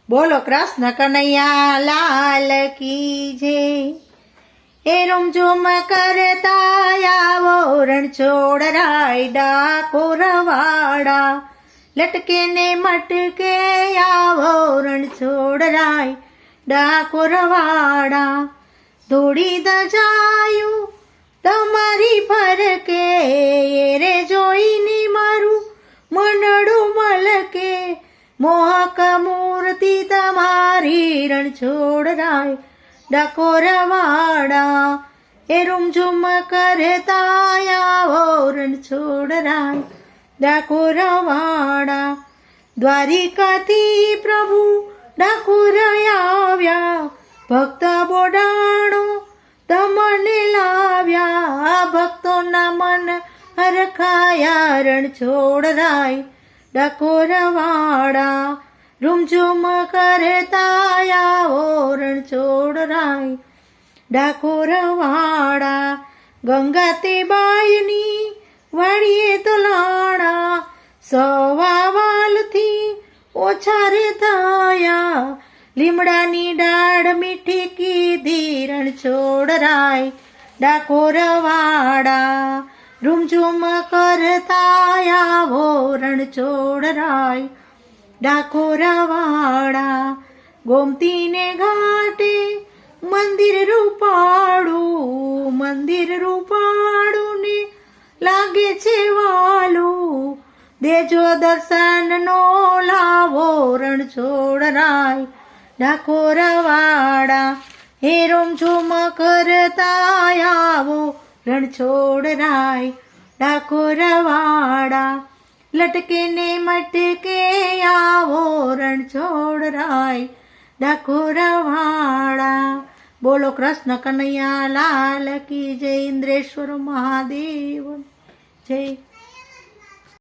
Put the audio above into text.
બોલો કૃષ્ણ કનૈયા લાલ કી જય। એ રૂમઝૂમ કરતા આવો રણછોડ રાય ડાકોર વાડા, લટકે ને મટકે આવો રણછોડ રાય ડાકોર વાડા। દોડી દજાયું તમારી ફરકે, રે જોઈને મારું મનડું મલકે, મોહક મૂર્તિ તમારી રણછોડ રાય ડાકોર વાડા। એ રૂમઝૂમ કરતા આવો રણછોડ રાય ડાકોર વાડા। દ્વારિકાથી પ્રભુ ડાકોર આવ્યા, ભક્ત બોડાણો તમને લાવ્યા, ભક્તોના મન હરખાયા રણછોડ રાય ડાકોર વાડા। રૂમઝૂમ કરતા આવો રણછોડ રાય ડાકોર વાડા। ગંગા તે બાયની વાડીએ તલાણા, સવા વાલથી ઓછા રે થયા, લીમડાની ડાળ મીઠી કીધી રણછોડ રાય ડાકોર વાડા। રૂમઝૂમ કરતા આવો રણછોડ રાય ડાકોર વાડા। ગોમતીને ઘાટે મંદિર રૂપાળું ને લાગે છે વાલું, દેજો દર્શન નો લાવો રણછોડ રાય ડાકોર વાડા। હે રૂમઝૂમ કરતા આવો રણછોડ રાય ડાકોર વાડા, લટકે ને મટકે આવો રણછોડ રાય ડાકોર વાડા। બોલો કૃષ્ણ કનૈયા લાલ કી જય। ઇન્દ્રેશ્વર મહાદેવ જય।